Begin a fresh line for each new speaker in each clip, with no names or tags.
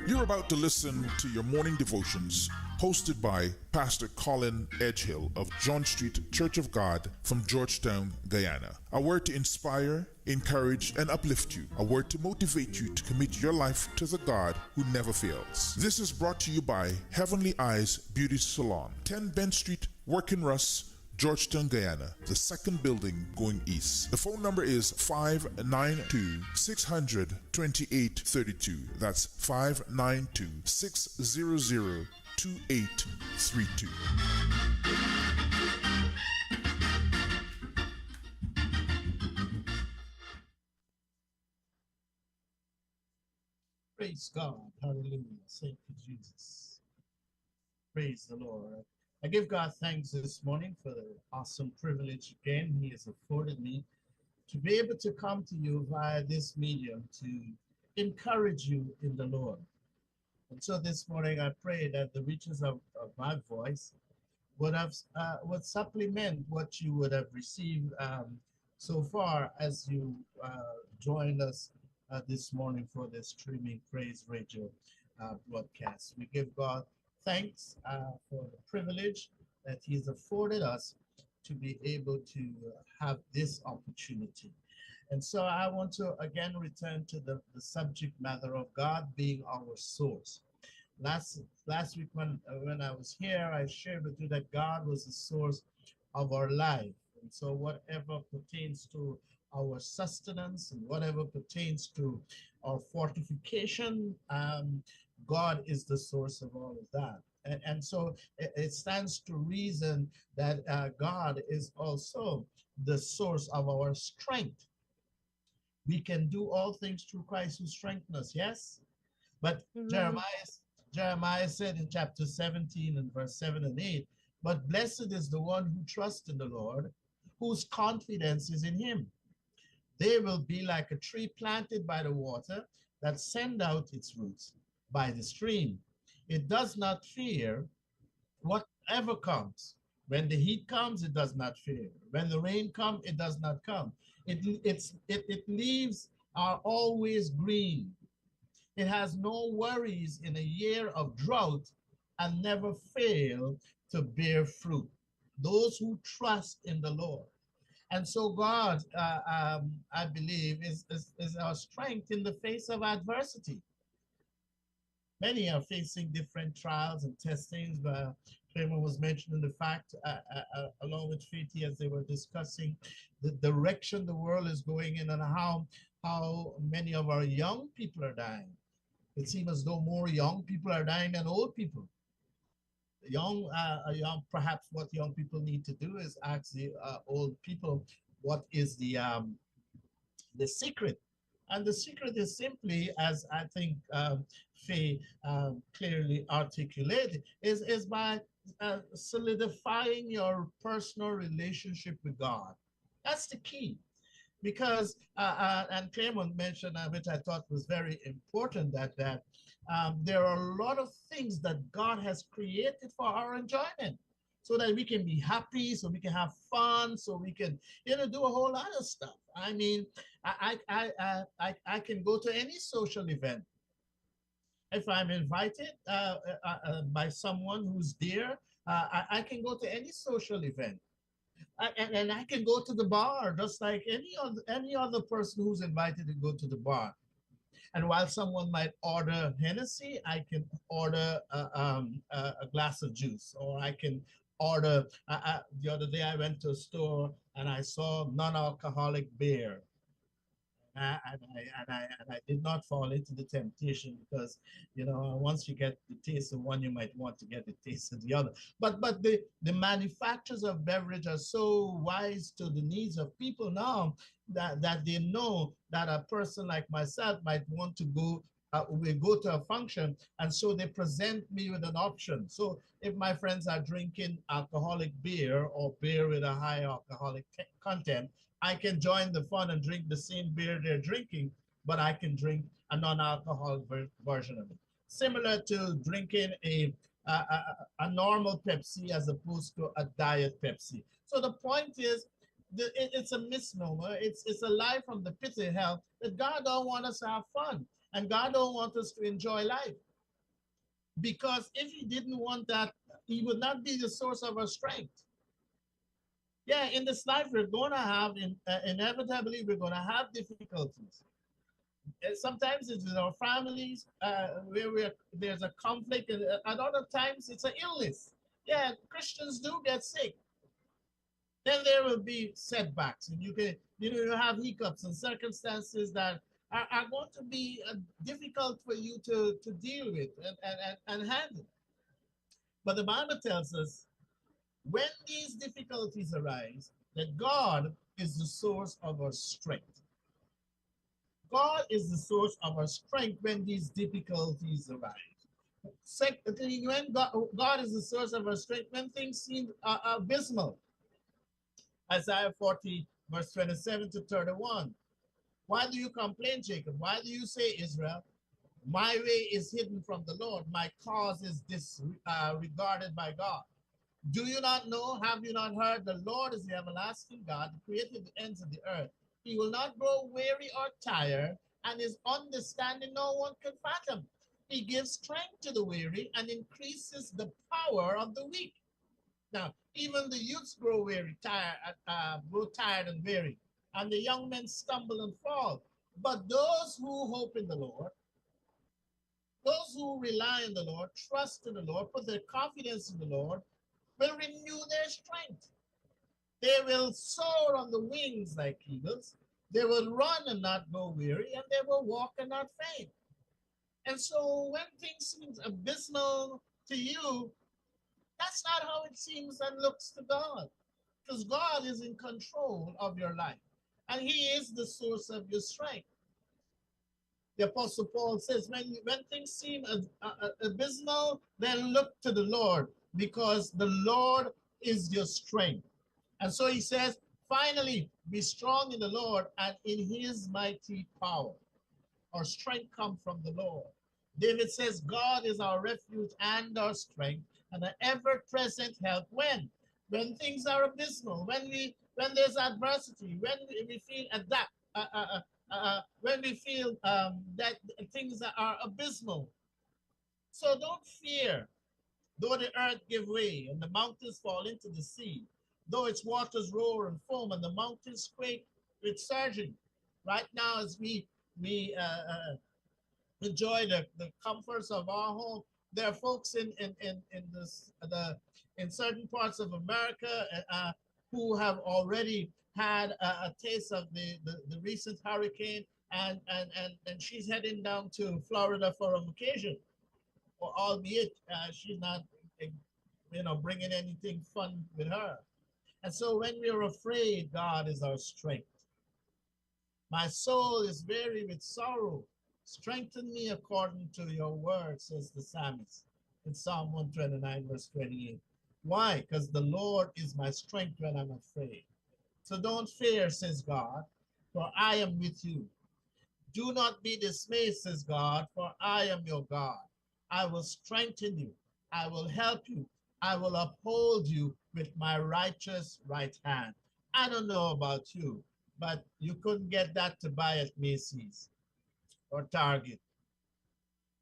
You're about to listen to your morning devotions hosted by Pastor COLIN Edghill of John Street Church of God from Georgetown, Guyana. A word to inspire, encourage, and uplift you. A word to motivate you to commit your life to the God who never fails. This is brought to you by Heavenly Eyes Beauty Salon, 10 Bench Street, Working Russ, Georgetown, Guyana, the second building going east. The phone number is 592-600-2832. That's 592-600-2832.
Praise God. Hallelujah. Thank you, Jesus. Praise the Lord. I give God thanks this morning for the awesome privilege again He has afforded me to be able to come to you via this medium to encourage you in the Lord. And so this morning I pray that the reaches of my voice would supplement what you would have received so far as you joined us this morning for this streaming praise radio broadcast. We give God thanks for the privilege that He has afforded us to be able to have this opportunity. And so I want to again return to the subject matter of God being our source. Last week when I was here, I shared with you that God was the source of our life. And so whatever pertains to our sustenance and whatever pertains to our fortification, God is the source of all of that. And so it stands to reason that God is also the source of our strength. We can do all things through Christ who strengthens us, yes? But
Amen.
Jeremiah said in chapter 17 and verse 7 and 8, but blessed is the one who trusts in the Lord, whose confidence is in Him. They will be like a tree planted by the water that send out its roots by the stream. It does not fear whatever comes. When the heat comes, it does not fear. When the rain comes, it does not come. It leaves are always green. It has no worries in a year of drought and never fail to bear fruit. Those who trust in the Lord. And so God, I believe, is our strength in the face of adversity. Many are facing different trials and testings. Clement was mentioning the fact, along with Fiti, as they were discussing the direction the world is going in and how many of our young people are dying. It seems as though more young people are dying than old people. Perhaps what young people need to do is ask the old people what is the secret. And the secret is simply, as I think Faye clearly articulated, is by solidifying your personal relationship with God. That's the key. Because, and Clement mentioned, which I thought was very important, that there are a lot of things that God has created for our enjoyment, so that we can be happy, so we can have fun, so we can, do a whole lot of stuff. I mean, I can go to any social event. If I'm invited by someone who's dear, I can go to any social event. And I can go to the bar just like any other person who's invited to go to the bar. And while someone might order Hennessy, I can order a glass of juice, or I can order. The other day I went to a store and I saw non-alcoholic beer. And I did not fall into the temptation, because once you get the taste of one, you might want to get the taste of the other. But the manufacturers of beverage are so wise to the needs of people now that they know that a person like myself might want to we go to a function, and so they present me with an option. So if my friends are drinking alcoholic beer or beer with a high alcoholic content, I can join the fun and drink the same beer they're drinking, but I can drink a non-alcoholic version of it. Similar to drinking a normal Pepsi as opposed to a diet Pepsi. So the point is, it's a misnomer. It's a lie from the pit of hell that God don't want us to have fun, and God don't want us to enjoy life. Because if he didn't want that, he would not be the source of our strength. Yeah, in this life, we're going to have, inevitably, we're going to have difficulties. Sometimes it's in our families where there's a conflict, and at other times it's an illness. Yeah, Christians do get sick. Then there will be setbacks, and you have hiccups and circumstances that are going to be difficult for you to deal with and handle. But the Bible tells us when these difficulties arise, that God is the source of our strength. God is the source of our strength when these difficulties arise. Secondly, when God is the source of our strength when things seem abysmal. Isaiah 40, verse 27 to 31. Why do you complain, Jacob? Why do you say, Israel, my way is hidden from the Lord, my cause is disregarded by God? Do you not know? Have you not heard? The Lord is the everlasting God, who created the ends of the earth. He will not grow weary or tired, and his understanding no one can fathom. He gives strength to the weary and increases the power of the weak. Now, even the youths grow tired and weary, and the young men stumble and fall. But those who hope in the Lord, those who rely on the Lord, trust in the Lord, put their confidence in the Lord, will renew their strength. They will soar on the wings like eagles. They will run and not go weary, and they will walk and not faint. And so when things seem abysmal to you, that's not how it seems and looks to God. Because God is in control of your life, and he is the source of your strength. The Apostle Paul says, when things seem abysmal, then look to the Lord, because the Lord is your strength. And so he says, finally, be strong in the Lord and in his mighty power. Our strength comes from the Lord. David says, God is our refuge and our strength and an ever-present help. When things are abysmal, when there's adversity, when we feel when we feel that things are abysmal. So don't fear, though the earth give way and the mountains fall into the sea, though its waters roar and foam and the mountains quake with surging. Right now, as we enjoy the comforts of our home, there are folks in certain parts of America who have already had a taste of the recent hurricane, and she's heading down to Florida for a vacation, or albeit she's not bringing anything fun with her. And so when we're afraid, God is our strength. My soul is weary with sorrow. Strengthen me according to your word, says the psalmist in Psalm 129, verse 28. Why? Because the Lord is my strength when I'm afraid. So don't fear, says God, for I am with you. Do not be dismayed, says God, for I am your God. I will strengthen you. I will help you. I will uphold you with my righteous right hand. I don't know about you, but you couldn't get that to buy at Macy's or Target.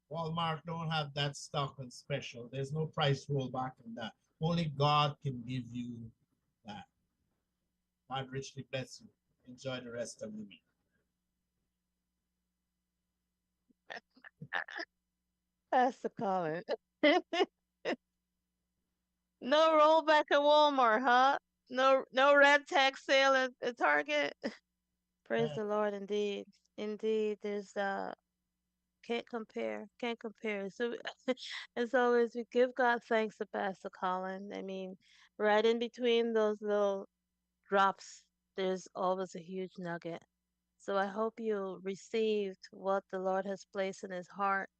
Walmart don't have that stock on special. There's no price rollback on that. Only God can give you that. God richly bless you. Enjoy the rest of the week.
Pastor Colin. No rollback at Walmart, huh? No red tag sale at Target. Praise
Yeah.
the Lord, indeed. Indeed, there's can't compare. So as always, we give God thanks to Pastor Colin. I mean, right in between those little drops, there's always a huge nugget. So I hope you received what the Lord has placed in his heart.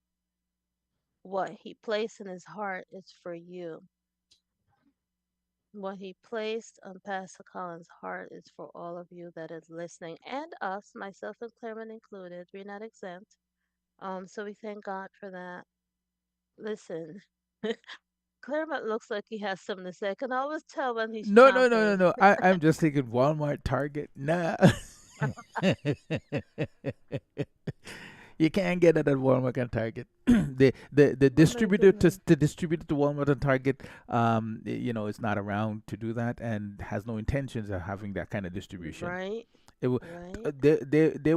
What he placed in his heart is for you. What he placed on Pastor Colin's heart is for all of you that is listening, and us, myself and Claremont included. We're not exempt. So we thank God for that. Listen, Claremont looks like he has something to say. I can always tell when he's
No, no, no, no,
chomping.
no. I'm just thinking Walmart, Target. Nah. You can't get it at Walmart and Target. The
Oh my
distributor
goodness.
to distribute it to Walmart and Target, is not around to do that and has no intentions of having that kind of distribution.
Right,
It will,
right.
they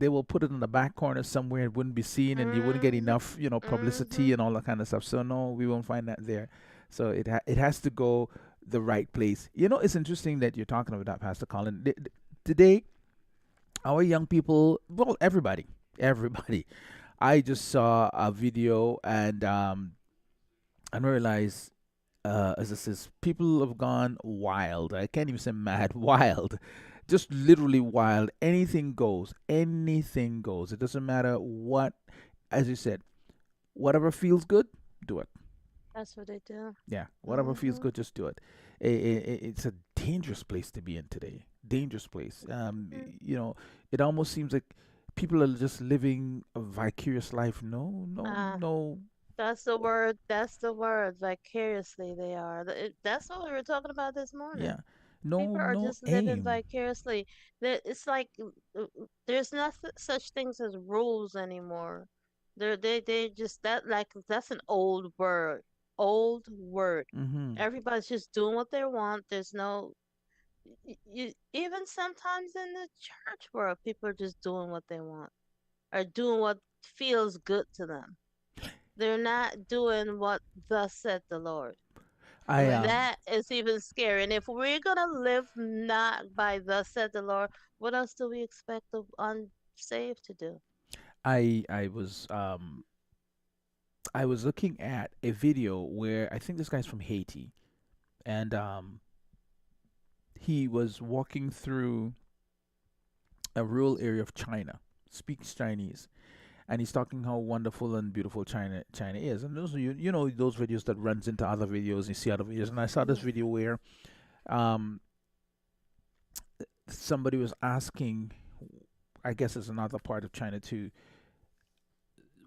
will put it in the back corner somewhere. It wouldn't be seen, and you wouldn't get
Mhm.
enough, publicity
Mhm.
and all that kind of stuff. So no, we won't find that there. So it has to go the right place. It's interesting that you're talking about that, Pastor Colin. Today, our young people, well, everybody. I just saw a video and realized, as it says, people have gone wild. I can't even say mad, wild. Just literally wild. Anything goes. Anything goes. It doesn't matter what, as you said, whatever feels good, do it.
That's what they do.
Yeah, whatever feels
Mhm.
good, just do it. It's a dangerous place to be in today. Dangerous place.
Mhm.
It almost seems like people are just living a vicarious life. No, no,
Ah,
no.
that's the word. That's the word. Vicariously, they are. That's what we were talking about this morning.
Yeah, no,
People are
no
just living
aim.
vicariously. It's like there's not such things as rules anymore. They just that like that's an old word. Old word.
Mm-hmm.
Everybody's just doing what they want. There's no even sometimes in the church world, people are just doing what they want or doing what feels good to them. They're not doing what thus said the Lord.
I
And that is even scary. And if we're gonna live not by thus said the Lord, what else do we expect the unsaved to do?
I was looking at a video where I think this guy's from Haiti, and he was walking through a rural area of China, speaks Chinese, and he's talking how wonderful and beautiful China is. And those those videos that runs into other videos, you see other videos. And I saw this
Mhm.
video where um somebody was asking, I guess it's another part of China too,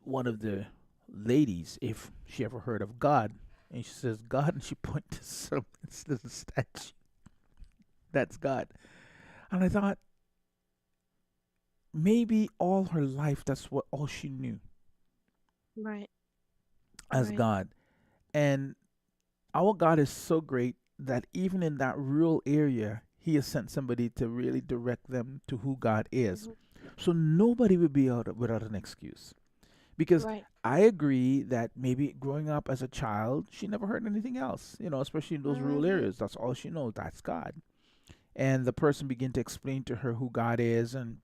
one of the ladies if she ever heard of God, and she says God, and she points to some this statue. That's God. And I thought maybe all her life that's what all she knew
Right,
as
right.
God. And our God is so great that even in that rural area, He has sent somebody to really direct them to who God is.
Hmm.
So nobody would be out without an excuse. Because
Right.
I agree that maybe growing up as a child, she never heard anything else, especially in those rural
Hmm.
areas. That's all she knows. That's God. And the person began to explain to her who God is and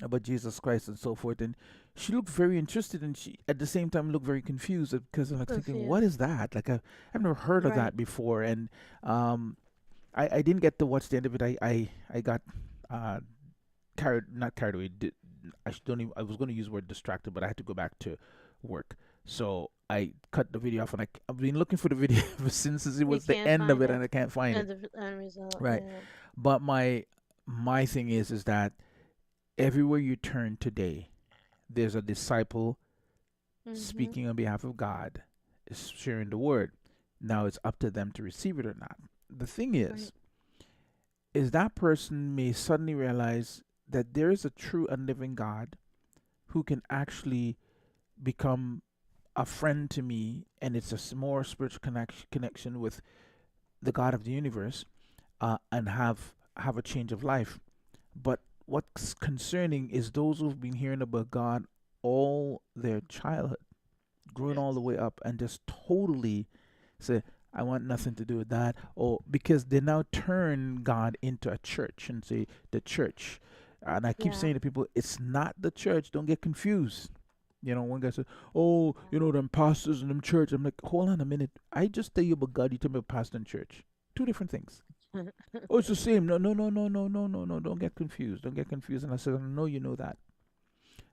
about Jesus Christ and so forth. And she looked very interested, and she at the same time looked very confused because I'm like thinking, what is
Confused.
that? Like I've never heard of
Right.
that before. And um, I didn't get to watch the end of it. I got uh, not carried away. Don't even, I was going to use the word distracted, but I had to go back to work. So I cut the video off, and I've been looking for the video ever since it
You
was the
can't
end of
find
it,
it.
and I can't find it.
And the end result,
Right.
yeah.
But my thing is that everywhere you turn today, there's a disciple
Hmm.
speaking on behalf of God, is sharing the word. Now it's up to them to receive it or not. The thing
Right.
is that person may suddenly realize that there is a true and living God who can actually become a friend to me, and it's a more spiritual connection with the God of the universe, and have a change of life. But what's concerning is those who've been hearing about God all their childhood, growing all the way up, and just totally say, I want nothing to do with that. Or because they now turn God into a church and say, the church. And I keep
Yeah.
saying to people, it's not the church. Don't get confused. One guy said, oh, them pastors and them church. I'm like, hold on a minute. I just tell you about God. You tell me about pastor and church. Two different things. Oh, it's the same. No, no, no, no, no, no, no, no. Don't get confused. Don't get confused. And I said, I know you know that.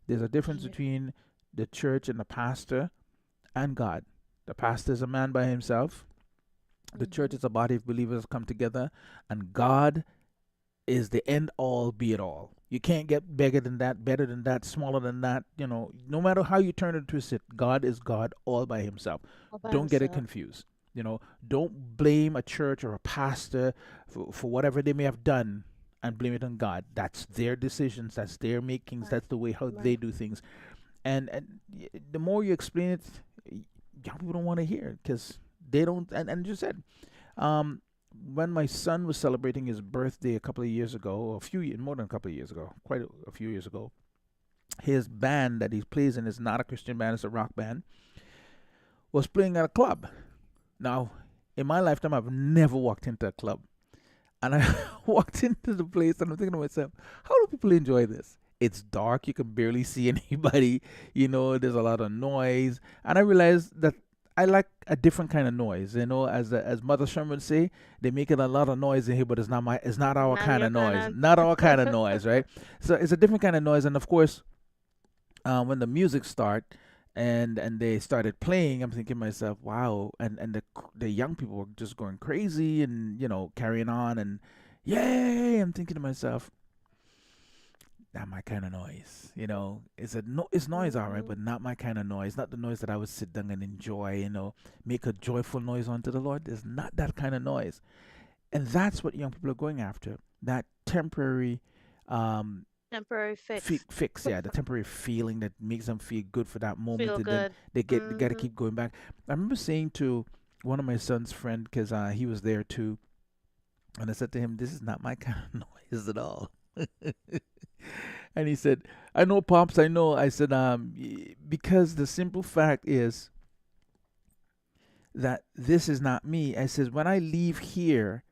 There's a difference
Yeah.
between the church and the pastor and God. The pastor is a man by himself. The church
Hmm.
is a body of believers come together, and God is the end all be it all. You can't get bigger than that, better than that, smaller than that. No matter how you turn and twist it, God is God all by himself.
All by
Don't get it
himself.
confused. Don't blame a church or a pastor for whatever they may have done and blame it on God. That's their decisions. That's their makings.
Right.
That's the way how they
Right.
do things. The more you explain it, young people don't want to hear it because they don't. And you said, um, when my son was celebrating his birthday a couple of years ago, or a few years, more than a couple of years ago, quite a few years ago, his band that he plays in is not a Christian band; it's a rock band. Was playing at a club. Now, in my lifetime, I've never walked into a club, and I walked into the place, and I'm thinking to myself, how do people enjoy this? It's dark; you can barely see anybody. There's a lot of noise, and I realized that I like a different kind of noise. As Mother Sherman say, they making a lot of noise in here, but it's not our
Not
kind
your
of noise,
kind
not our kind of
of.
noise, right? So it's a different kind of noise, and of course, when the music start and they started playing, I'm thinking to myself, wow, and the young people were just going crazy and carrying on and yay! I'm thinking to myself, not my kind of noise. It's noise, all right,
Mhm.
but not my kind of noise. Not the noise that I would sit down and enjoy. Make a joyful noise unto the Lord. It's not that kind of noise, and that's what young people are going after. That temporary, um,
Temporary fix.
fix, yeah, the temporary feeling that makes them feel good for that moment,
Feel
and then
good.
they got to
Mhm.
keep going back. I remember saying to one of my son's friend, because he was there too, and I said to him, "This is not my kind of noise at all." And he said, "I know, pops, I know." I said, because the simple fact is that this is not me. I says, when I leave here,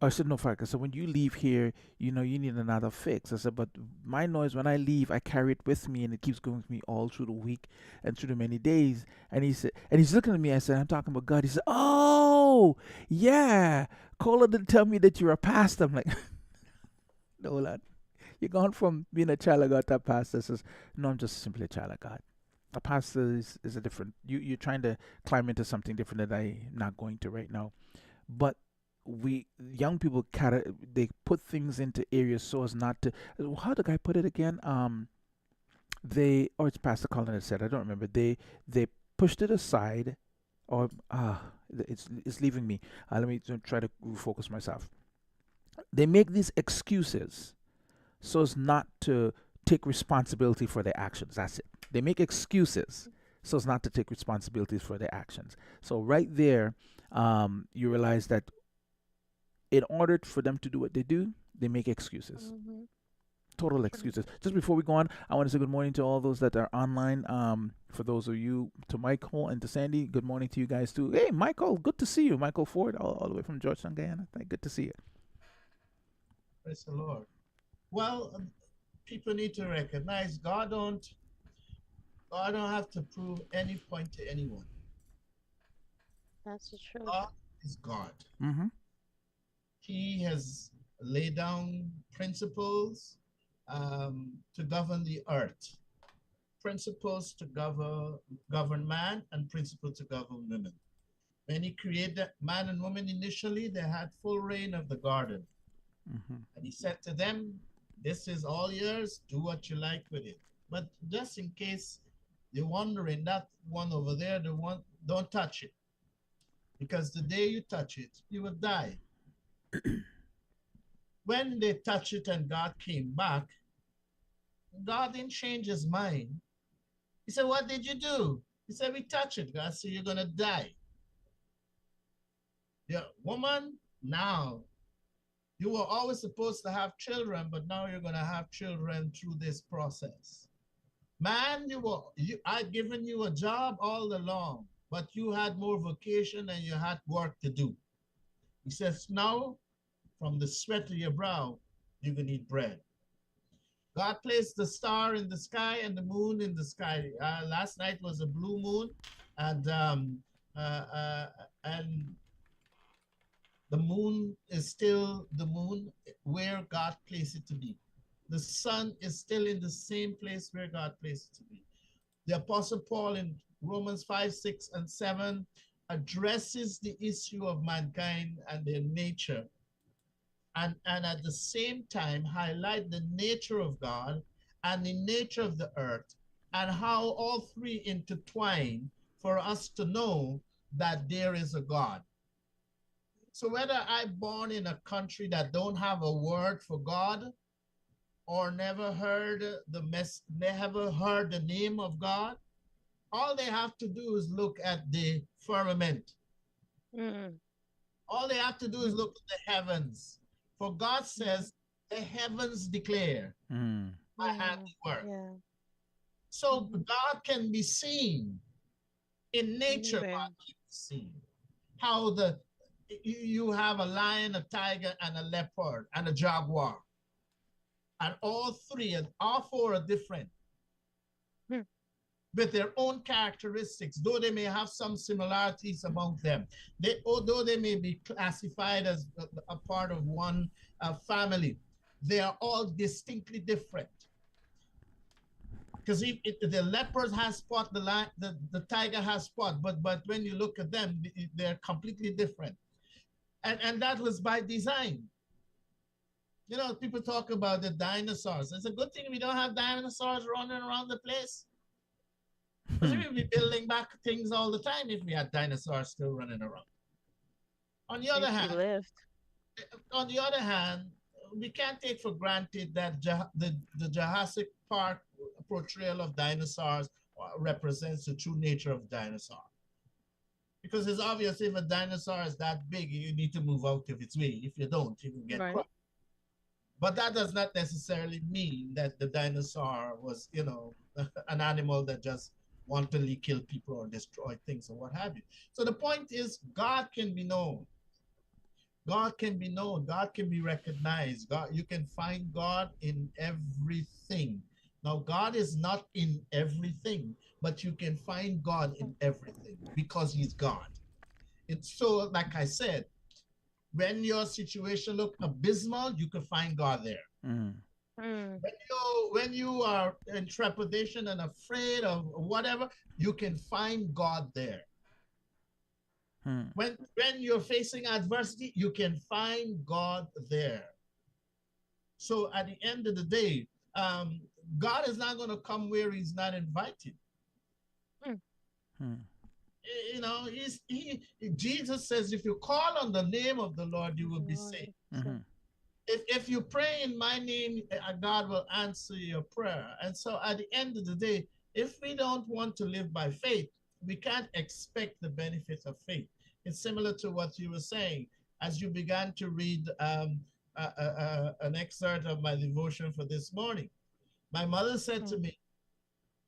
I said, no, fact. I said, when you leave here, you need another fix. I said, but my noise, when I leave, I carry it with me and it keeps going with me all through the week and through the many days. And he said, and he's looking at me. I said, I'm talking about God. He said, oh, yeah. Colin didn't tell me that you're a pastor. I'm like, no, lad. You're gone from being a child of God to a pastor. Says, no, I'm just simply a child of God. A pastor is a different, you're trying to climb into something different that I'm not going to right now. But we young people they put things into areas so as not to, how the guy put it again, they, or it's Pastor Colin that said, I don't remember, they pushed it aside, or it's leaving me. Let me try to refocus myself. They make these excuses so as not to take responsibility for their actions. That's it. They make excuses so as not to take responsibilities for their actions. So right there, you realize that in order for them to do what they do, they make excuses.
Mhm.
Total
True.
excuses. Just before we go on, I want to say good morning to all those that are online. For those of you, to Michael and to Sandy, good morning to you guys too. Hey, Michael, good to see you. Michael Ford, all the way from Georgetown, Guyana. Good to see you.
Praise the Lord. Well, people need to recognize God don't have to prove any point to anyone.
That's the truth.
God is God.
Mm-hmm.
He has laid down principles to govern the earth, principles to govern man, and principles to govern women. When he created man and woman initially, they had full reign of the garden.
Mm-hmm.
And he said to them, this is all yours, do what you like with it. But just in case you're wondering, that one over there, the one, don't touch it. Because the day you touch it, you will die. When they touched it and God came back, God didn't change his mind. He said, what did you do? He said, we touched it. God said, you're going to die. The woman, now, you were always supposed to have children, but now you're going to have children through this process. Man, I've given you a job all along, but you had more vocation and you had work to do. He says, now, from the sweat of your brow, you're going to eat bread. God placed the star in the sky and the moon in the sky. Last night was a blue moon, and uh, uh, and the moon is still the moon where God placed it to be. The sun is still in the same place where God placed it to be. The Apostle Paul in Romans 5, 6, and 7 addresses the issue of mankind and their nature, and at the same time highlight the nature of God and the nature of the earth, and how all three intertwine for us to know that there is a God. So whether I born in a country that don't have a word for God, or never heard the name of God, all they have to do is look at the firmament.
Mm.
All they have to do is look at the heavens. For God
Yeah.
says, the heavens declare
Mm.
my
Yeah.
handiwork.
Yeah.
So
Mhm.
God can be seen in nature.
Anywhere.
God can be seen. How you have a lion, a tiger, and a leopard, and a jaguar, and all three and all four are different
Hmm.
with their own characteristics, though they may have some similarities among them. Although they may be classified as a part of one family, they are all distinctly different. Because the leopard has spot, the tiger has spot, but when you look at them, they're completely different. And that was by design. You know, people talk about the dinosaurs. It's a good thing we don't have dinosaurs running around the place. Because we'd be building back things all the time if we had dinosaurs still running around. On the other
If we
hand,
lived.
on the other hand, we can't take for granted that the Jurassic Park portrayal of dinosaurs represents the true nature of dinosaur. Because it's obvious if a dinosaur is that big, you need to move out of its way. If you don't, you can get
Right.
crushed. But that does not necessarily mean that the dinosaur was, you know, an animal that just wantonly killed people or destroyed things or what have you. So the point is, God can be known. God can be known. God can be recognized. God, you can find God in everything. Now, God is not in everything, but you can find God in everything because He's God. It's so, like I said, when your situation look abysmal, you can find God there.
Mm.
Mm.
When you are in trepidation and afraid of whatever, you can find God there.
Mm.
When you're facing adversity, you can find God there. So at the end of the day, God is not going to come where He's not invited.
Mm.
Mm.
You know, Jesus says, if you call on the name of the Lord, you will be
Lord,
saved.
Mm-hmm.
If you pray in my name, God will answer your prayer. And so at the end of the day, if we don't want to live by faith, we can't expect the benefits of faith. It's similar to what you were saying as you began to read an excerpt of my devotion for this morning. My mother said to
Mm.
me,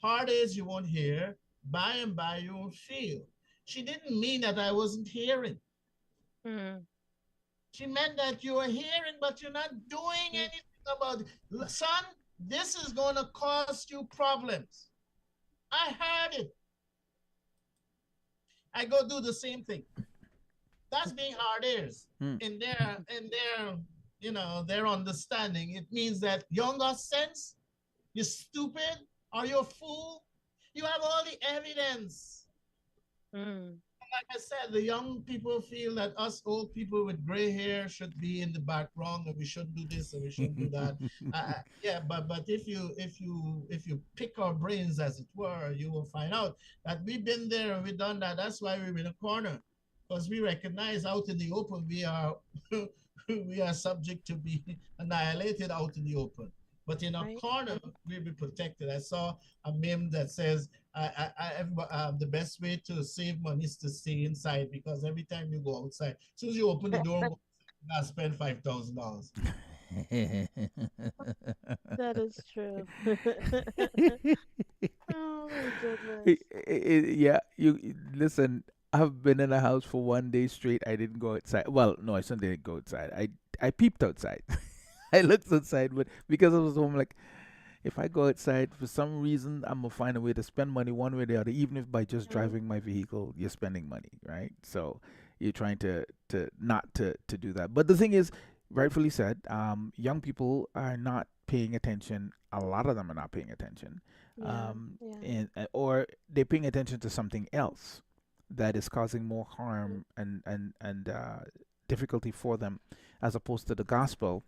hard days you won't hear, by and by you won't feel. She didn't mean that I wasn't hearing.
Mm.
She meant that you are hearing, but you're not doing
Mm.
anything about it. Son, this is going to cause you problems. I heard it. I go do the same thing. That's being hard ears.
Mm.
In their understanding. It means that you don't got sense, you're stupid, or you're a fool. You have all the evidence.
Mm.
Like I said, the young people feel that us old people with gray hair should be in the background, and we shouldn't do this and we shouldn't do that. Yeah, but if you pick our brains, as it were, you will find out that we've been there and we've done that. That's why we're in a corner, because we recognize out in the open we are we are subject to be annihilated out in the open. But in a
Right.
corner, we'll be protected. I saw a meme that says the best way to save money is to stay inside, because every time you go outside, as soon as you open the door, you gotta spend $5,000.
That is true. Oh my goodness.
Yeah, you listen. I've been in a house for 1 day straight. I didn't go outside. Well, no, I certainly didn't go outside. I peeped outside. I looked outside, but because I was home, like if I go outside for some reason, I'm gonna find a way to spend money one way or the other. Even if by just
Mm.
driving my vehicle, you're spending money, right? So you're trying to not to do that. But the thing is, rightfully said, young people are not paying attention. A lot of them are not paying attention,
Yeah. Yeah.
and or they're paying attention to something else that is causing more harm and difficulty for them, as opposed to the gospel,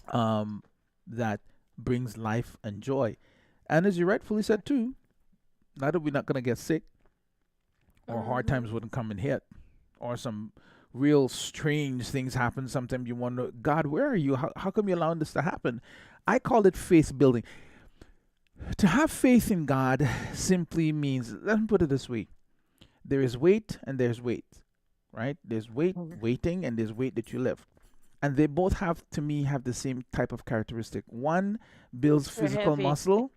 um, that brings life and joy. And as you rightfully said too, not that we're not gonna get sick or hard
Mm-hmm.
times wouldn't come and hit, or some real strange things happen. Sometimes you wonder, God, where are you? How come you allowing this to happen? I call it faith building. To have faith in God simply means, let me put it this way: there is weight and there's weight, right? There's weight, waiting, and there's weight that you lift. And they both have, to me, have the same type of characteristic. One builds
They're
physical
heavy.
muscle,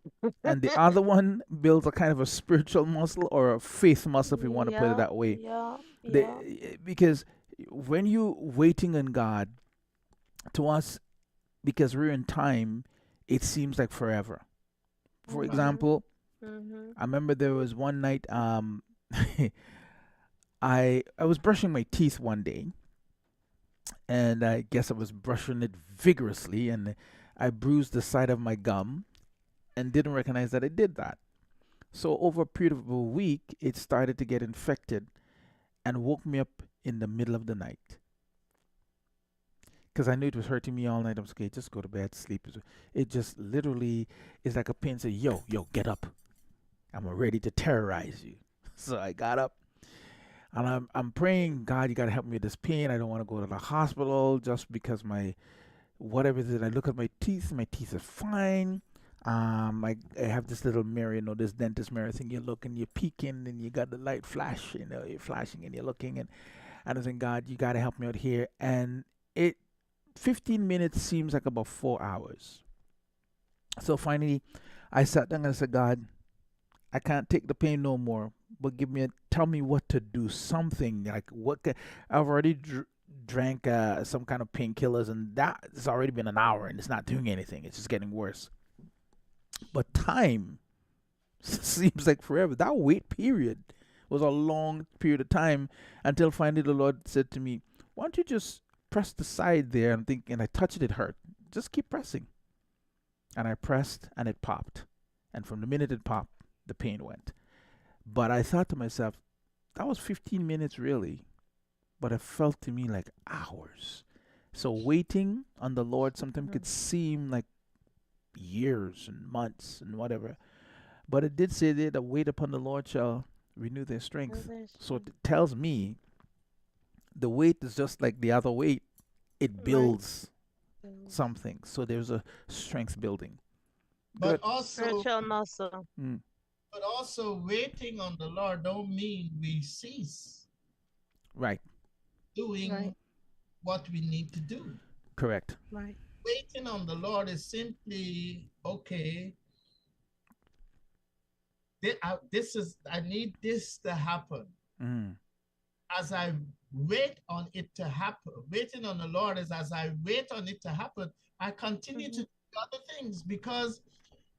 and the other one builds a kind of a spiritual muscle or a faith muscle, if you want to put it
Yeah,
that way.
yeah, yeah.
Because when you waiting on God, to us, because we're in time, it seems like forever. For
Mhm.
example,
Mhm.
I remember there was one night, I was brushing my teeth one day, and I guess I was brushing it vigorously, and I bruised the side of my gum and didn't recognize that I did that. So over a period of a week, it started to get infected and woke me up in the middle of the night because I knew it was hurting me all night. I was okay, just go to bed, sleep. It just literally is like a pain. Say, yo, get up. I'm ready to terrorize you. So I got up and I'm praying, God, you gotta help me with this pain. I don't want to go to the hospital just because my whatever it is. I look at my teeth are fine. I have this little mirror, this dentist mirror thing. You look and you're peeking and you got the light flash, you're flashing and you're looking and I think, God, you gotta help me out here. And it 15 minutes seems like about 4 hours. So finally I sat down and I said, God, I can't take the pain no more. But tell me what to do. Something like I've already drank some kind of painkillers, and that it's already been an hour, and it's not doing anything. It's just getting worse. But time seems like forever. That wait period was a long period of time until finally the Lord said to me, "Why don't you just press the side there?" I'm thinking, I touched it, it hurt. Just keep pressing, and I pressed, and it popped, and from the minute it popped, the pain went. But I thought to myself, that was 15 minutes really, but it felt to me like hours. So waiting on the Lord sometimes
Mhm.
could seem like years and months and whatever. But it did say there that wait upon the Lord shall renew their
Oh,
strength.
there's
So it tells me the wait is just like the other wait. It
right.
builds something. So there's a strength building.
But
Good.
also,
Spiritual muscle.
Mm,
but also waiting on the Lord don't mean we cease
right.
Right.
doing what we need to do.
Correct.
Right.
Waiting on the Lord is simply, okay, I need this to happen.
Mm,
As I wait on it to happen, waiting on the Lord is as I wait on it to happen, I continue to
Mhm.
do other things because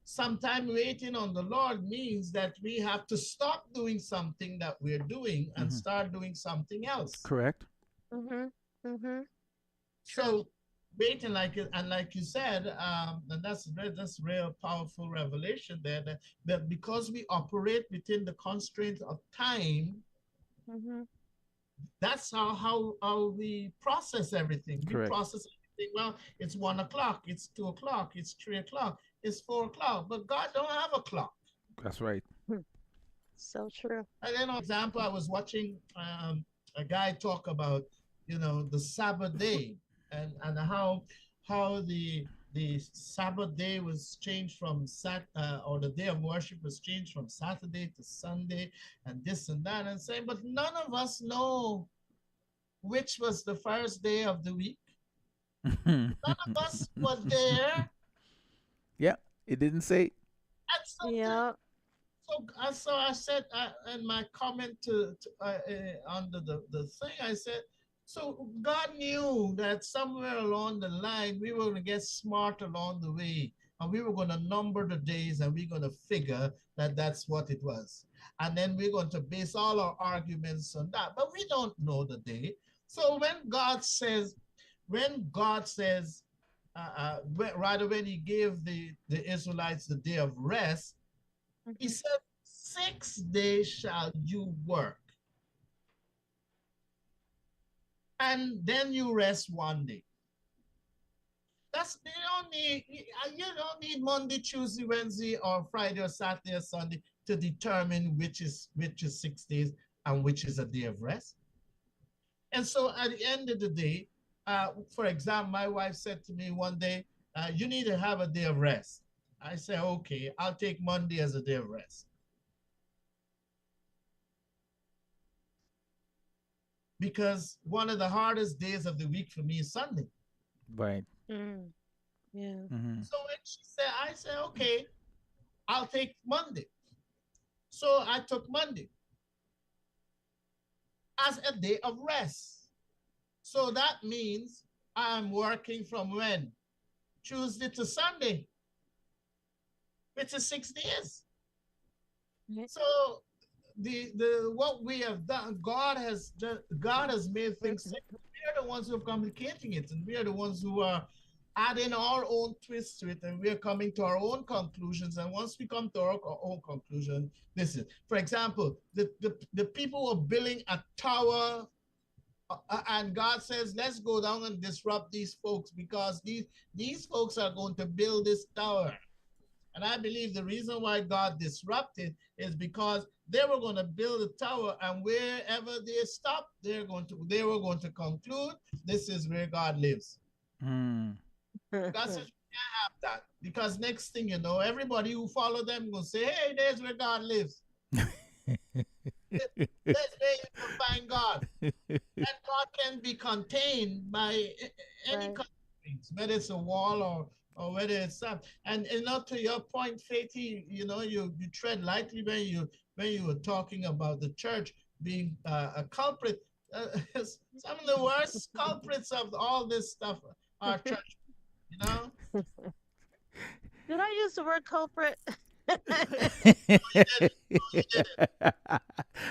sometimes waiting on the Lord means that we have to stop doing something that we're doing and
mm-hmm.
start doing something else.
Correct.
Mhm. Mhm. True.
So waiting like you said, and that's real powerful revelation there that because we operate within the constraints of time,
Mhm.
that's how we process everything. We
Correct.
process everything. Well, it's 1 o'clock, it's 2 o'clock, it's 3 o'clock, it's 4 o'clock, but God don't have a clock.
That's right.
Hmm. So true.
And then, for example, I was watching a guy talk about, the Sabbath day and how the Sabbath day was changed from or the day of worship was changed from Saturday to Sunday and this and that and saying, but none of us know which was the first day of the week. None of us was there.
Yeah, it didn't say.
That's something.
Yeah.
So I said in my comment under the thing, I said, so God knew that somewhere along the line we were going to get smart along the way, and we were going to number the days, and we're going to figure that that's what it was, and then we're going to base all our arguments on that. But we don't know the day. So when God says, rather when He gave the Israelites the day of rest, He
Mhm.
said, 6 days shall you work, and then you rest one day. That's you don't need Monday, Tuesday, Wednesday, or Friday, or Saturday, or Sunday to determine which is 6 days and which is a day of rest. And so at the end of the day, for example, my wife said to me one day, you need to have a day of rest. I said, okay, I'll take Monday as a day of rest. Because one of the hardest days of the week for me is Sunday.
Right.
Mm. Yeah.
Mm-hmm.
So when she said, I said, okay, I'll take Monday. So I took Monday as a day of rest. So that means I'm working from when? Tuesday to Sunday, which is 6 days.
Right.
So the what we have done, God has made things simple. We are the ones who are complicating it, and we are the ones who are adding our own twist to it, and we are coming to our own conclusions. And once we come to our own conclusion, this is, for example, the people were building a tower, and God says, let's go down and disrupt these folks because these folks are going to build this tower. And I believe the reason why God disrupted is because they were going to build a tower, and wherever they stopped, they were going to conclude this is where God lives.
Mm.
God says we can't have that, because next thing you know, everybody who follow them will say, "Hey, there's where God lives. That's where you can find God." And God can be contained by any
Right.
kind of things, whether it's a wall or whether it's something. And not to your point, Faithy, you tread lightly when you were talking about the church being a culprit. Some of the worst culprits of all this stuff are church. You know,
Did I use the word culprit?
you did it. No, you did it. I,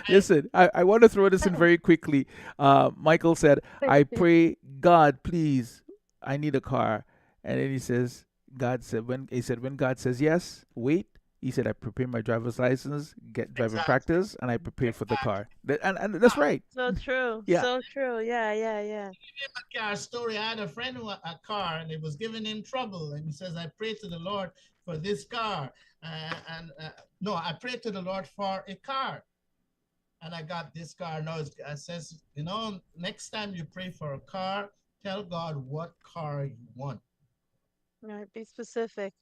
Listen, I want to throw this in very quickly. Michael said, I pray, God, please, I need a car. And then he says, when God says yes, wait. He said, I prepare my driver's license, get driving
exactly,
practice, and I prepare for the
exactly.
car. And that's right.
So true.
Yeah.
So true. Yeah, yeah, yeah.
A car story. I had a friend who had a car, and it was giving him trouble. And he says, I pray to the Lord for this car. And no, I prayed to the Lord for a car. And I got this car. Now I says, next time you pray for a car, tell God what car you want.
Right. Be specific.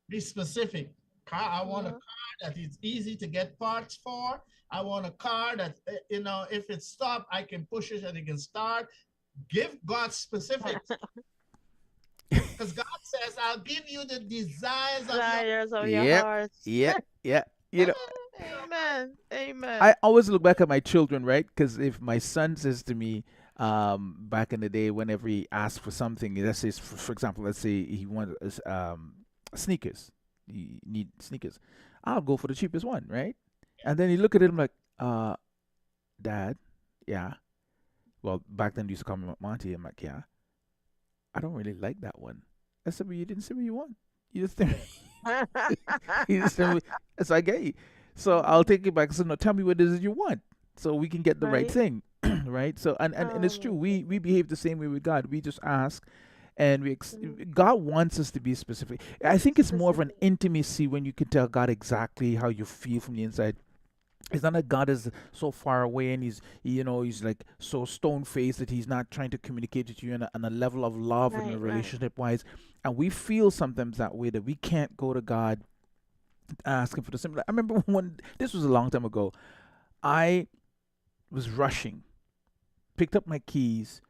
Be specific. Car. I want a
Uh-huh.
car that is easy to get parts for. I want a car that, if it stopped, I can push it and it can start. Give God specifics. Because God says, I'll give you the desires of your
Desires of your
Yep.
hearts.
Yeah. Yeah. You know,
Amen.
I
Amen.
always look back at my children, right? Because if my son says to me, back in the day, whenever he asked for something, let's say, for example, let's say he wanted sneakers, he need sneakers, I'll go for the cheapest one, right? And then he look at him like, Dad, yeah. Well, back then they used to call me Monty. I'm like, yeah, I don't really like that one. I said, but you didn't say what you want. You just he just said, so I get you. So I'll take it back. So no, tell me what it is you want, so we can get the right
Right.
thing, right? So and
Oh
it's true.
my
We
goodness.
behave the same way with God. We just ask, and
Mm.
God wants us to be specific. I think it's more of an
Specific.
intimacy when you can tell God exactly how you feel from the inside. It's not that God is so far away and he's like so stone faced that he's not trying to communicate with you on a level of love and a
Right, right.
relationship wise. And we feel sometimes that way, that we can't go to God asking for the simple. I remember when this was a long time ago. I was rushing, picked up my keys,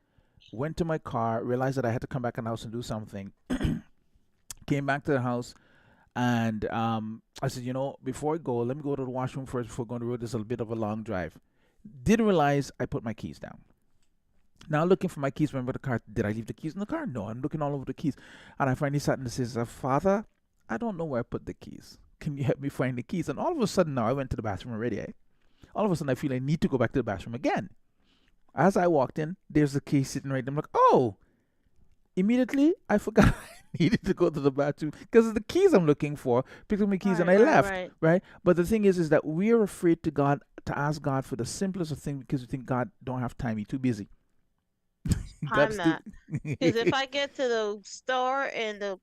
went to my car, realized that I had to come back in the house and do something. Came back to the house, and I said, before I go, let me go to the washroom first before going to the road. This is a bit of a long drive. Didn't realize I put my keys down. Now looking for my keys, remember the car. Did I leave the keys in the car? No, I'm looking all over the keys. And I finally sat and says, Father, I don't know where I put the keys. Can you help me find the keys? And all of a sudden now I went to the bathroom already. All of a sudden I feel I need to go back to the bathroom again. As I walked in, there's the key sitting right there. I'm like, oh, immediately I forgot I needed to go to the bathroom because the keys I'm looking for, picked up my keys and
Right,
I
right,
left,
right.
right? But the thing is that we're afraid to ask God for the simplest of things because we think God don't have time, he's too busy.
I'm
God's too
not. Because if I get to the store and the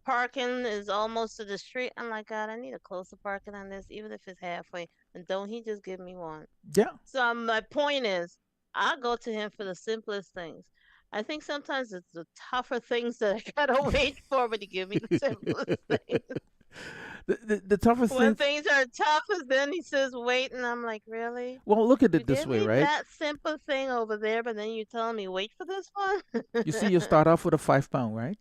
parking is almost to the street, I'm like, God, I need a closer parking on this, even if it's halfway. And don't he just give me one?
yeah.
So my point is, I go to him for the simplest things. I think sometimes it's the tougher things that I gotta wait for when you give me the simplest things.
The toughest
When
thing.
things are tough, then he says wait, and I'm like, really?
Well, look at
You
it this
gave
way,
me
right?
that simple thing over there, but then you telling me wait for this
You see,
one?
you start off with a 5 pound, right?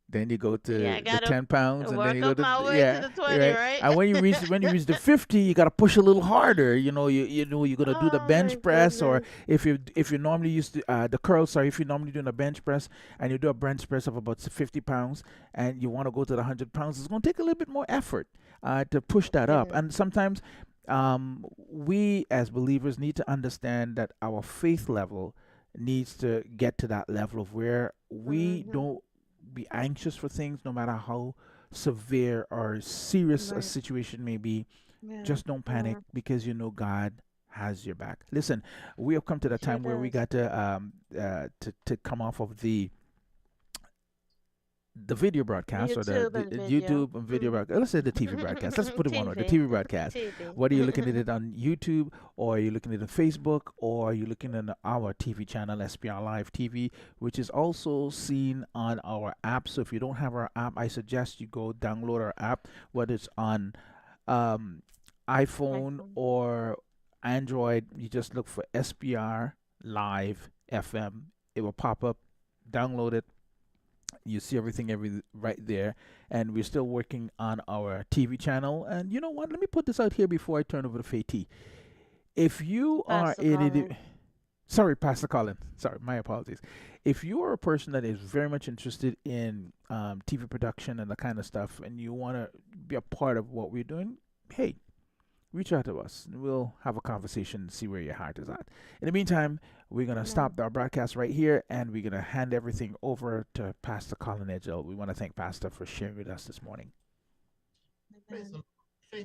Then you go
Yeah, I
to the
gotta
10 pounds, and then
work
you go
up
to
my way to
yeah,
the 20,
right.
right?
And when you reach the 50, you gotta push a little harder. You know you're gonna do the
Oh my
bench press, or
goodness.
if you normally use the curl. Sorry, if you're normally doing a bench press and you do a bench press of about 50 pounds, and you want to go to the 100 pounds, it's gonna take a little bit more effort to push that up.
Goodness.
And sometimes we as believers need to understand that our faith level needs to get to that level of where we
Mhm.
don't be anxious for things no matter how severe or serious a
Right.
situation may be.
Yeah.
Just don't panic
Yeah.
because you know God has your back. Listen, we have come to the
Sure
time where we
does.
got to come off of the video broadcast, or
YouTube
the
and video.
YouTube and video
Mhm.
broadcast. Let's say the TV broadcast. Let's put it one way, the
TV.
TV broadcast.
TV.
Whether you're looking at it on YouTube, or you're looking at it on Facebook, or you're looking at our TV channel, SPR Live TV, which is also seen on our app. So if you don't have our app, I suggest you go download our app, whether it's on um, iPhone
iPhone.
or Android. You just look for SPR Live FM. It will pop up. Download it. You see everything every right there, and we're still working on our TV channel. And you know what? Let me put this out here before I turn over to Faye. If you are
Pastor
in it,
Colin.
sorry, Pastor Colin. Sorry, my apologies. If you are a person that is very much interested in TV production and that kind of stuff, and you want to be a part of what we're doing, hey, reach out to us. We'll have a conversation and see where your heart is at. In the meantime, we're going to
Amen.
stop our broadcast right here, and we're going to hand everything over to Pastor Colin Edghill. We want to thank Pastor for sharing with us this morning.
Praise the
Amen.